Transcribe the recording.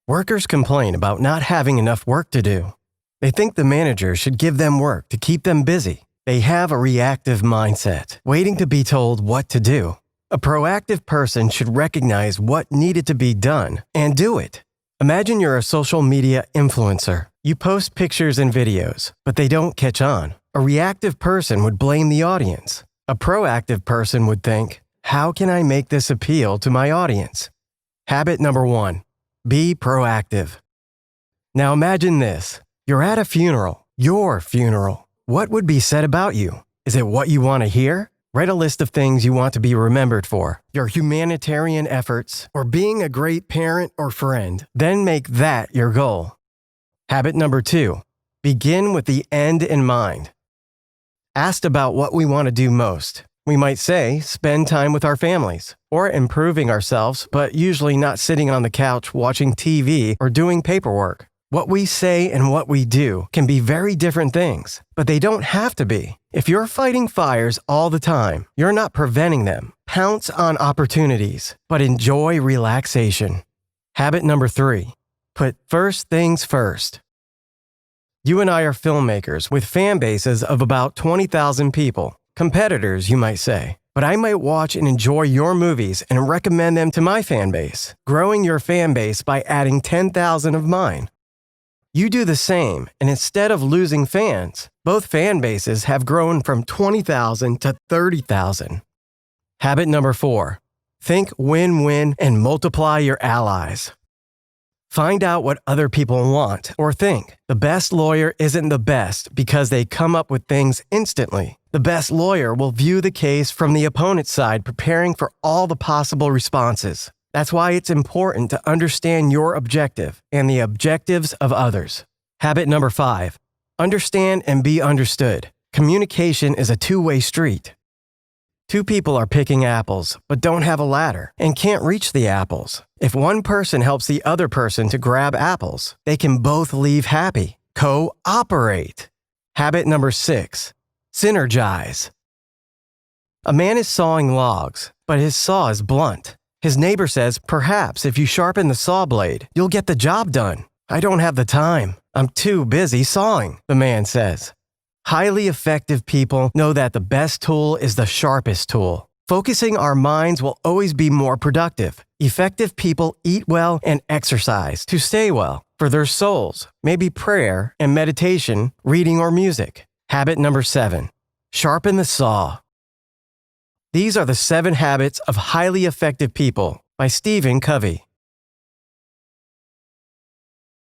Workers complain about not having enough work to do. They think the manager should give them work to keep them busy. They have a reactive mindset, waiting to be told what to do. A proactive person should recognize what needed to be done and do it. Imagine you're a social media influencer. You post pictures and videos, but they don't catch on. A reactive person would blame the audience. A proactive person would think, how can I make this appeal to my audience? Habit number 1, be proactive. Now imagine this. You're at a funeral, your funeral. What would be said about you? Is it what you want to hear? Write a list of things you want to be remembered for, your humanitarian efforts, or being a great parent or friend. Then make that your goal. Habit number 2, begin with the end in mind. Asked about what we want to do most, we might say spend time with our families, or improving ourselves, but usually not sitting on the couch watching TV or doing paperwork. What we say and what we do can be very different things, but they don't have to be. If you're fighting fires all the time, you're not preventing them. Pounce on opportunities, but enjoy relaxation. Habit number 3, put first things first. You and I are filmmakers with fan bases of about 20,000 people. Competitors, you might say. But I might watch and enjoy your movies and recommend them to my fan base, growing your fan base by adding 10,000 of mine. You do the same, and instead of losing fans, both fan bases have grown from 20,000 to 30,000. Habit number 4, think win-win and multiply your allies. Find out what other people want or think. The best lawyer isn't the best because they come up with things instantly. The best lawyer will view the case from the opponent's side, preparing for all the possible responses. That's why it's important to understand your objective and the objectives of others. Habit number 5, understand and be understood. Communication is a two-way street. Two people are picking apples, but don't have a ladder and can't reach the apples. If one person helps the other person to grab apples, they can both leave happy. Cooperate. Habit number 6, synergize. A man is sawing logs, but his saw is blunt. His neighbor says, perhaps if you sharpen the saw blade, you'll get the job done. I don't have the time. I'm too busy sawing, the man says. Highly effective people know that the best tool is the sharpest tool. Focusing our minds will always be more productive. Effective people eat well and exercise to stay well. For their souls, maybe prayer and meditation, reading or music. Habit number 7, sharpen the saw. These are the 7 habits of highly effective people by Covey.